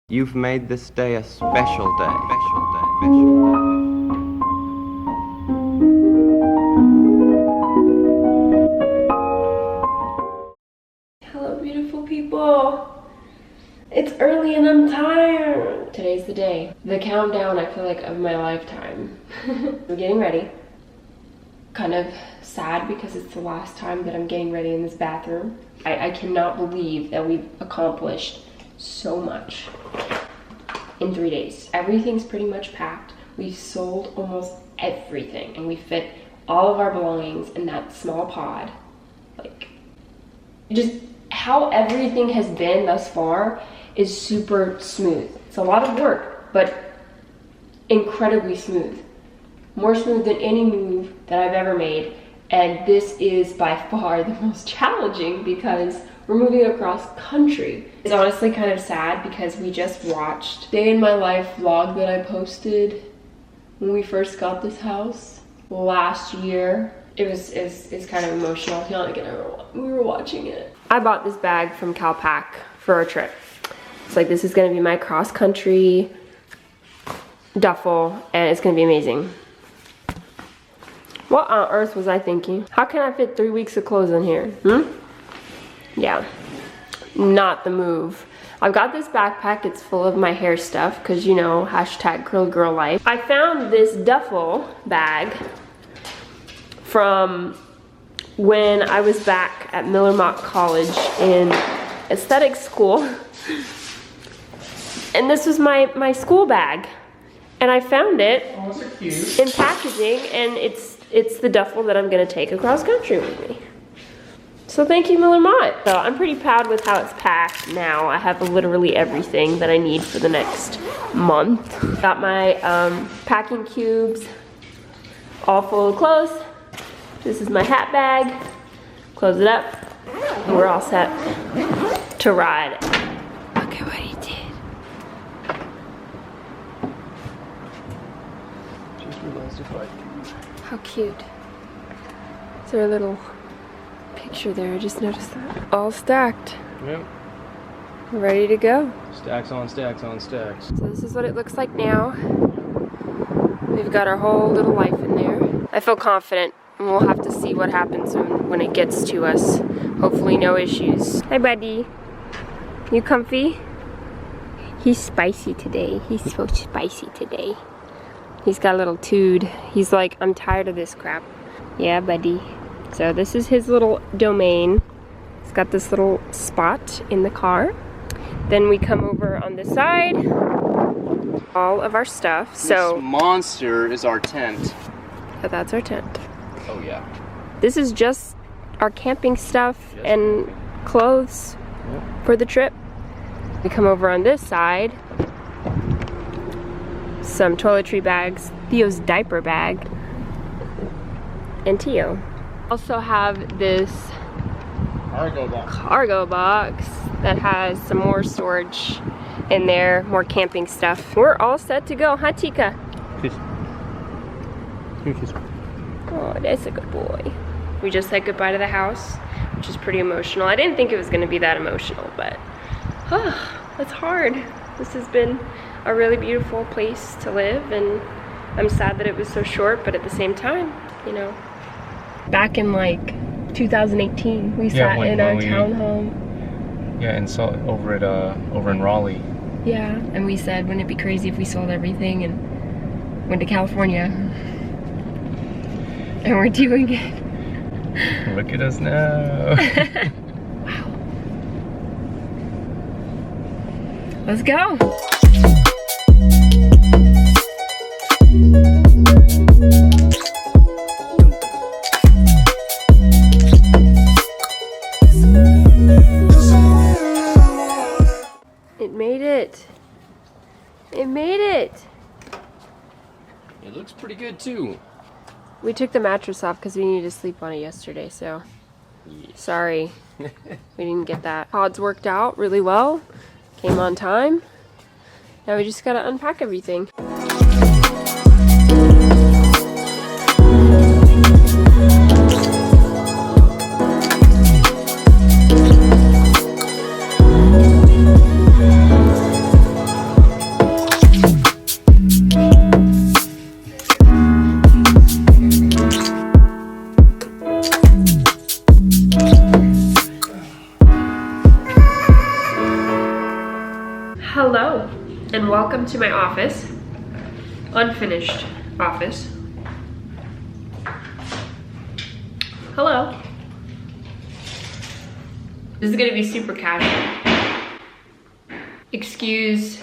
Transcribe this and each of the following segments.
You've made this day a special day. Special day. Special day. Hello, beautiful people. It's early and I'm tired. Today's the day. The countdown, I feel like, of my lifetime. I'm getting ready. Kind of sad because it's the last time that I'm getting ready in this bathroom. I cannot believe that we've accomplished so much in 3 days. Everything's pretty much packed. We've sold almost everything and we fit all of our belongings in that small pod. Like, just how everything has been thus far is super smooth. It's a lot of work, but incredibly smooth. More smooth than any move that I've ever made. And this is by far the most challenging because we're moving across country. It's honestly kind of sad because we just watched Day in My Life vlog that I posted when we first got this house last year. It's kind of emotional. We were watching it. I bought this bag from Calpac for our trip. It's like, this is gonna be my cross country duffel and it's gonna be amazing. What on earth was I thinking? How can I fit 3 weeks of clothes in here? Yeah, not the move. I've got this backpack, it's full of my hair stuff, cause you know, hashtag curly girl life. I found this duffel bag from when I was back at Miller Mock College in aesthetic school. And this was my school bag. And I found it in packaging, and it's the duffel that I'm gonna take across country with me. So thank you, Miller Mott. So I'm pretty proud with how it's packed now. I have literally everything that I need for the next month. Got my packing cubes all full of clothes. This is my hat bag. Close it up, and we're all set to ride. Look at what he did. How cute. Is there a little picture there? I just noticed that. All stacked. Yep. Ready to go. Stacks on stacks on stacks. So this is what it looks like now. We've got our whole little life in there. I feel confident, and we'll have to see what happens when it gets to us. Hopefully no issues. Hi, buddy. You comfy? He's spicy today. He's so spicy today. He's got a little tood. He's like, I'm tired of this crap. Yeah, buddy. So this is his little domain. He's got this little spot in the car. Then we come over on this side. All of our stuff. So this monster is our tent. Oh, that's our tent. Oh yeah. This is just our camping stuff and clothes for the trip. We come over on this side. Some toiletry bags, Theo's diaper bag, and Tio. Also have this cargo box that has some more storage in there, more camping stuff. We're all set to go, huh, Tika? Oh, that's a good boy. We just said goodbye to the house, which is pretty emotional. I didn't think it was gonna be that emotional, but it's hard. This has been a really beautiful place to live, and I'm sad that it was so short, but at the same time, you know. Back in like 2018, we sat in our townhome. Yeah, and saw over in Raleigh. Yeah, and we said, wouldn't it be crazy if we sold everything and went to California? And we're doing it. Look at us now. Wow. Let's go. It made it. It made it. It looks pretty good too. We took the mattress off because we needed to sleep on it yesterday, so sorry we didn't get that. Pods worked out really well. Came on time. Now we just gotta unpack everything. Hello, and welcome to my office. Unfinished office. Hello. This is gonna be super casual. Excuse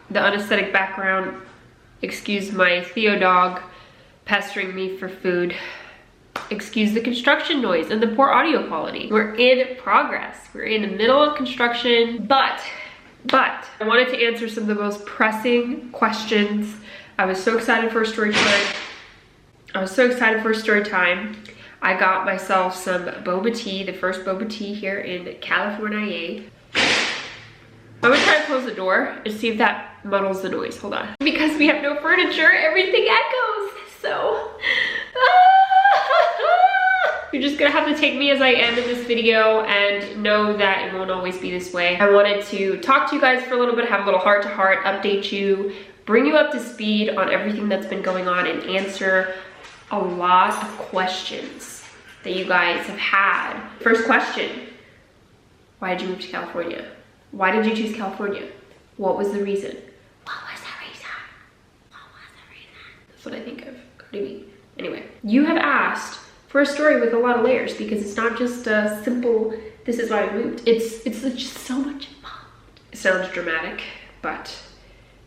the unaesthetic background. Excuse my Theo dog pestering me for food. Excuse the construction noise and the poor audio quality. We're in progress. We're in the middle of construction, but I wanted to answer some of the most pressing questions. I was so excited for a story time. I got myself some boba tea, the first boba tea here in California. I'm gonna try to close the door and see if that muddles the noise. Hold on. Because we have no furniture, everything echoes. So, you're just gonna have to take me as I am in this video and know that it won't always be this way. I wanted to talk to you guys for a little bit, have a little heart-to-heart, update you, bring you up to speed on everything that's been going on, and answer a lot of questions that you guys have had. First question, why did you move to California? Why did you choose California? What was the reason? What was the reason? That's what I think of. Maybe. Anyway, you have asked for a story with a lot of layers because it's not just a simple, this is why I moved. It's just so much involved. It sounds dramatic, but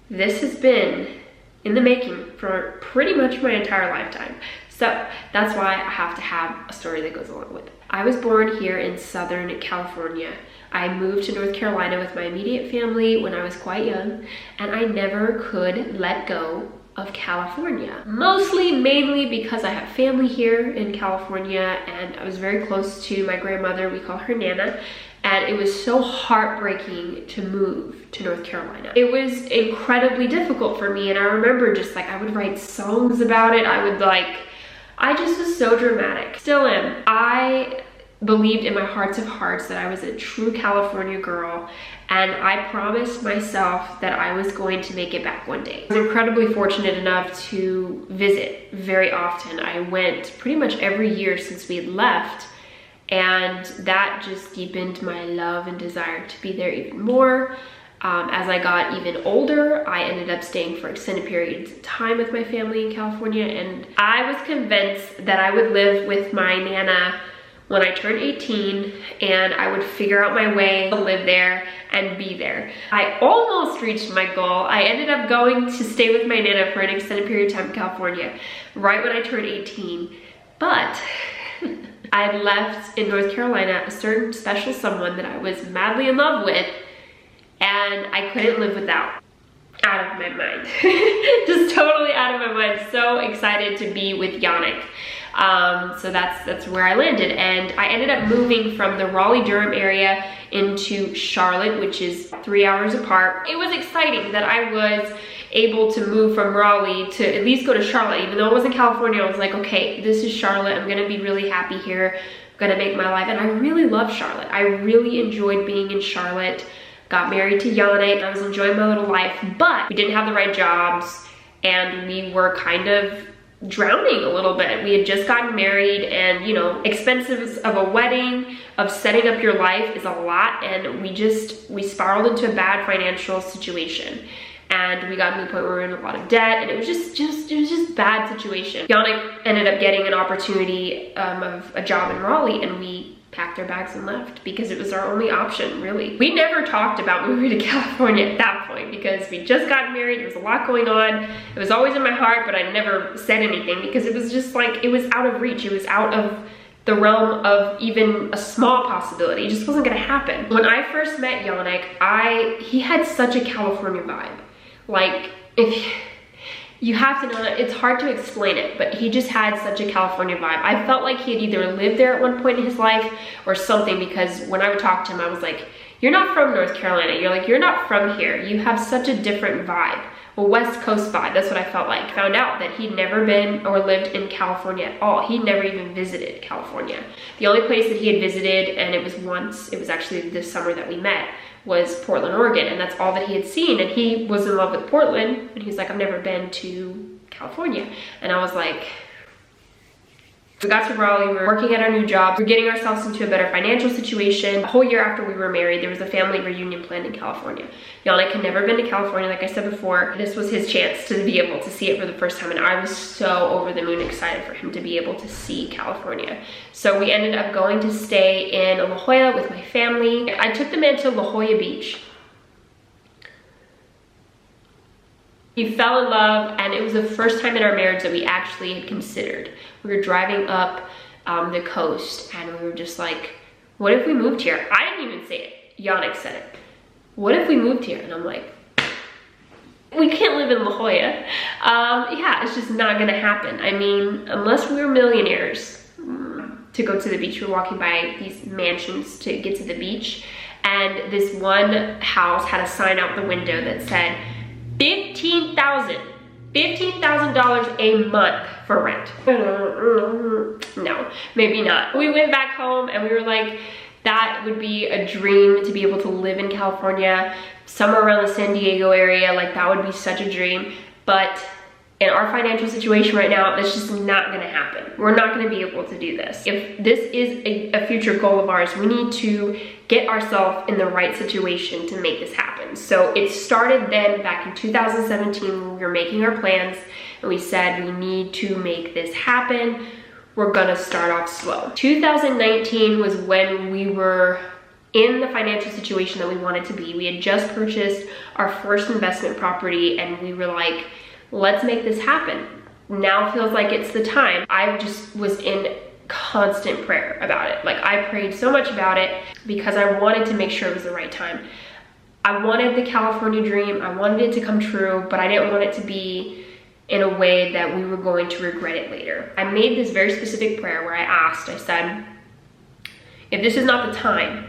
this has been in the making for pretty much my entire lifetime. So that's why I have to have a story that goes along with it. I was born here in Southern California. I moved to North Carolina with my immediate family when I was quite young, and I never could let go of California. Mainly because I have family here in California, and I was very close to my grandmother, we call her Nana, and it was so heartbreaking to move to North Carolina. It was incredibly difficult for me, and I remember just like, I would write songs about it. I just was so dramatic. Still am. I believed in my hearts of hearts that I was a true California girl, and I promised myself that I was going to make it back one day. I was incredibly fortunate enough to visit very often. I went pretty much every year since we had left, and that just deepened my love and desire to be there even more. As I got even older, I ended up staying for extended periods of time with my family in California, and I was convinced that I would live with my Nana when I turned 18, and I would figure out my way to live there and be there. I almost reached my goal. I ended up going to stay with my Nana for an extended period of time in California right when I turned 18, but I had left in North Carolina a certain special someone that I was madly in love with, and I couldn't live without. Out of my mind. Just totally out of my mind. So excited to be with Yannick. So that's where I landed, and I ended up moving from the Raleigh-Durham area into Charlotte, which is 3 hours apart. It was exciting that I was able to move from Raleigh to at least go to Charlotte. Even though it wasn't California, I was like, okay, this is Charlotte. I'm gonna be really happy here. I'm gonna make my life, and I really love Charlotte. I really enjoyed being in Charlotte. Got married to Yannick. I was enjoying my little life, but we didn't have the right jobs, and we were kind of drowning a little bit. We had just gotten married, and you know, expenses of a wedding, of setting up your life is a lot, and we spiraled into a bad financial situation, and we got to the point where we were in a lot of debt, and it was just bad situation. Yannick ended up getting an opportunity of a job in Raleigh, and we packed our bags and left because it was our only option, really. We never talked about moving to California at that point because we just got married. There was a lot going on. It was always in my heart, but I never said anything because it was just like, it was out of reach. It was out of the realm of even a small possibility. It just wasn't gonna happen. When I first met Yannick, he had such a California vibe. Like, you have to know that it's hard to explain it, but he just had such a California vibe. I felt like he had either lived there at one point in his life or something, because when I would talk to him, I was like, you're not from North Carolina. You're not from here. You have such a different vibe. A West Coast vibe, that's what I felt like. Found out that he'd never been or lived in California at all. He'd never even visited California. The only place that he had visited, and it was actually this summer that we met, was Portland, Oregon, and that's all that he had seen, and he was in love with Portland, and he's like, I've never been to California. And I was like, We got to Raleigh, we were working at our new job, we were getting ourselves into a better financial situation. A whole year after we were married, there was a family reunion planned in California. Yannick had never been to California, like I said before. This was his chance to be able to see it for the first time, and I was so over the moon excited for him to be able to see California. So we ended up going to stay in La Jolla with my family. I took the man to La Jolla Beach. He fell in love, and it was the first time in our marriage that we actually had considered. We were driving up the coast, and we were just like, what if we moved here? I didn't even say it. Yannick said it. What if we moved here? And I'm like, we can't live in La Jolla. Yeah, it's just not gonna happen. I mean, unless we were millionaires to go to the beach. We were walking by these mansions to get to the beach, and this one house had a sign out the window that said, $15,000 a month for rent. No, maybe not. We went back home and we were like, that would be a dream to be able to live in California, somewhere around the San Diego area. Like, that would be such a dream. But in our financial situation right now, that's just not gonna happen. We're not gonna be able to do this. If this is a future goal of ours, we need to get ourselves in the right situation to make this happen. So it started then back in 2017 when we were making our plans, and we said we need to make this happen. We're gonna start off slow. 2019 was when we were in the financial situation that we wanted to be. We had just purchased our first investment property, and we were like, let's make this happen. Now feels like it's the time. I just was in constant prayer about it. Like, I prayed so much about it because I wanted to make sure it was the right time. I wanted the California dream. I wanted it to come true, but I didn't want it to be in a way that we were going to regret it later. I made this very specific prayer where I said, if this is not the time,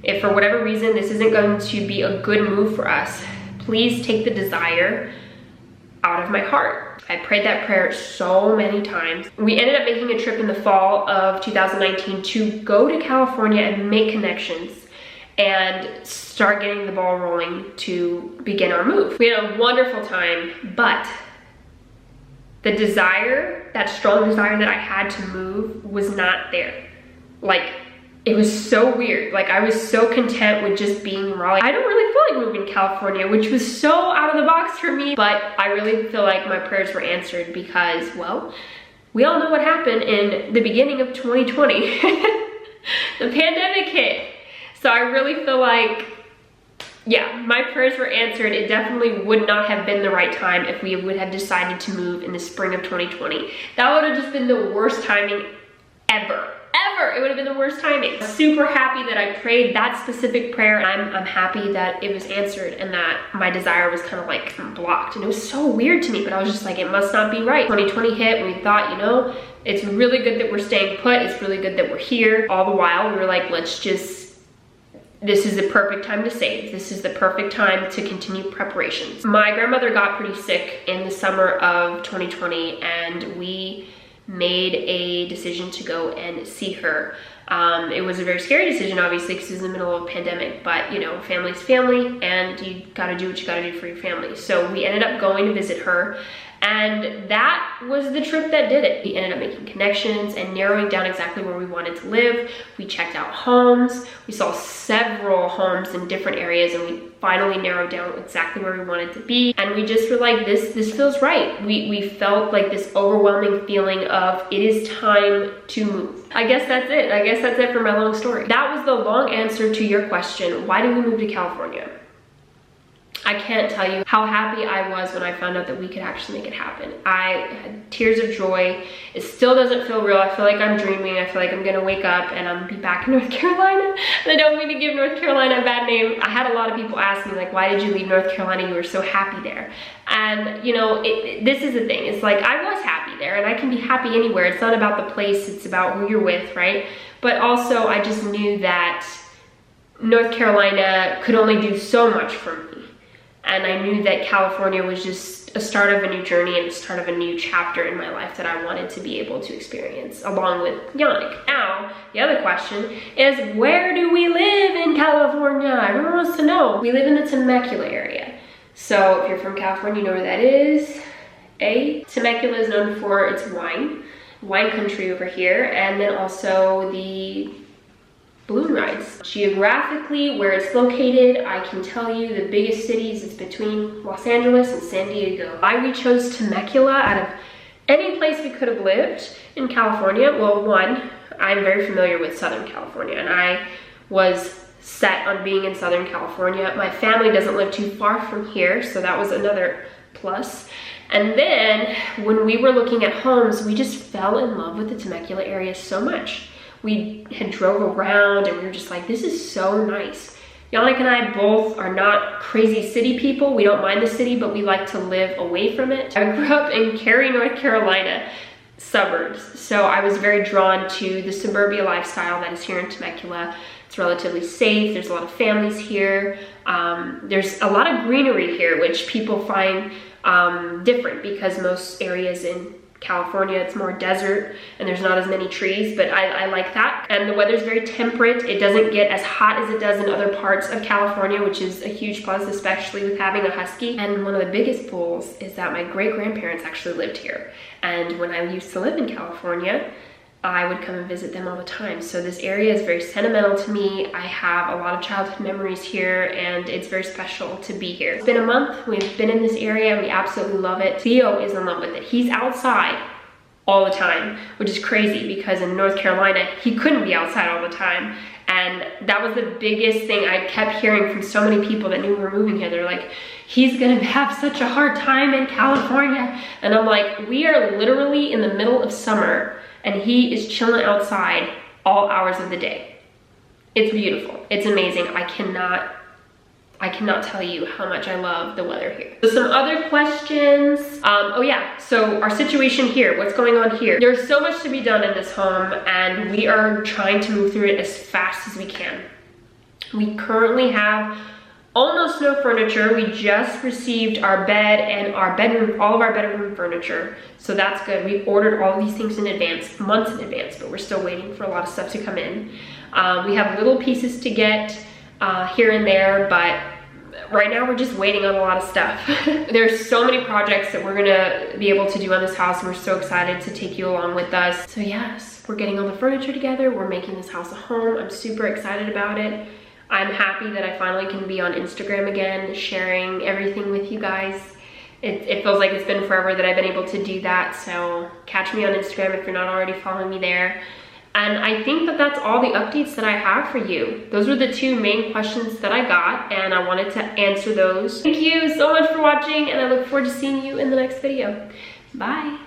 if for whatever reason this isn't going to be a good move for us, please take the desire out of my heart. I prayed that prayer so many times. We ended up making a trip in the fall of 2019 to go to California and make connections and start getting the ball rolling to begin our move. We had a wonderful time, but the desire, that strong desire that I had to move, was not there. Like, it was so weird. Like, I was so content with just being in Raleigh. I don't really feel like moving to California, which was so out of the box for me, but I really feel like my prayers were answered because, well, we all know what happened in the beginning of 2020. The pandemic hit. So I really feel like, yeah, my prayers were answered. It definitely would not have been the right time if we would have decided to move in the spring of 2020. That would have just been the worst timing ever. It would have been the worst timing. Super happy that I prayed that specific prayer. I'm happy that it was answered and that my desire was kind of like blocked. And it was so weird to me, but I was just like, it must not be right. 2020 hit and we thought, you know, it's really good that we're staying put. It's really good that we're here. All the while we were like, this is the perfect time to save. This is the perfect time to continue preparations. My grandmother got pretty sick in the summer of 2020, and we made a decision to go and see her. It was a very scary decision, obviously, because it was in the middle of a pandemic, but you know, family's family, and you gotta do what you gotta do for your family. So we ended up going to visit her, and that was the trip that did it. We ended up making connections and narrowing down exactly where we wanted to live. We checked out homes. We saw several homes in different areas, and we finally narrowed down exactly where we wanted to be. And we just were like, this feels right. We felt like this overwhelming feeling of, it is time to move. I guess that's it. I guess that's it for my long story. That was the long answer to your question, why did we move to California? I can't tell you how happy I was when I found out that we could actually make it happen. I had tears of joy. It still doesn't feel real. I feel like I'm dreaming. I feel like I'm gonna wake up and I'm gonna be back in North Carolina. And I don't mean to give North Carolina a bad name. I had a lot of people ask me, like, why did you leave North Carolina? You were so happy there. And you know, this is the thing. It's like, I was happy there, and I can be happy anywhere. It's not about the place, it's about who you're with, right? But also, I just knew that North Carolina could only do so much for me. And I knew that California was just a start of a new journey and a start of a new chapter in my life that I wanted to be able to experience along with Yannick. Now, the other question is, where do we live in California? Everyone wants to know. We live in the Temecula area. So if you're from California, you know where that is. Temecula is known for its wine. wine country over here, and then also the balloon rides. Geographically, where it's located, I can tell you the biggest cities is between Los Angeles and San Diego. Why we chose Temecula out of any place we could have lived in California? Well, one, I'm very familiar with Southern California, and I was set on being in Southern California. My family doesn't live too far from here, so that was another plus. And then when we were looking at homes, we just fell in love with the Temecula area so much. We had drove around and we were just like, this is so nice. Yannick and I both are not crazy city people. We don't mind the city, but we like to live away from it. I grew up in Cary, North Carolina, suburbs. So I was very drawn to the suburbia lifestyle that is here in Temecula. It's relatively safe. There's a lot of families here. There's a lot of greenery here, which people find different because most areas in California, it's more desert and there's not as many trees, but I like that. And the weather's very temperate. It doesn't get as hot as it does in other parts of California, which is a huge plus, especially with having a husky. And one of the biggest pulls is that my great-grandparents actually lived here. And when I used to live in California, I would come and visit them all the time. So this area is very sentimental to me. I have a lot of childhood memories here and it's very special to be here. It's been a month, we've been in this area and we absolutely love it. Theo is in love with it. He's outside all the time, which is crazy because in North Carolina, he couldn't be outside all the time. And that was the biggest thing I kept hearing from so many people that knew we were moving here. They're like, he's gonna have such a hard time in California. And I'm like, we are literally in the middle of summer and he is chilling outside all hours of the day. It's beautiful, it's amazing. I cannot tell you how much I love the weather here. So some other questions. Oh yeah, so our situation here, what's going on here? There's so much to be done in this home and we are trying to move through it as fast as we can. We currently have almost no furniture. We just received our bed and our bedroom, all of our bedroom furniture. So that's good. We ordered all these things in advance, months in advance, but we're still waiting for a lot of stuff to come in. We have little pieces to get here and there, but right now we're just waiting on a lot of stuff. There's so many projects that we're gonna be able to do on this house and we're so excited to take you along with us. So yes, we're getting all the furniture together. We're making this house a home. I'm super excited about it. I'm happy that I finally can be on Instagram again, sharing everything with you guys. It feels like it's been forever that I've been able to do that, so catch me on Instagram if you're not already following me there. And I think that that's all the updates that I have for you. Those were the two main questions that I got, and I wanted to answer those. Thank you so much for watching, and I look forward to seeing you in the next video. Bye.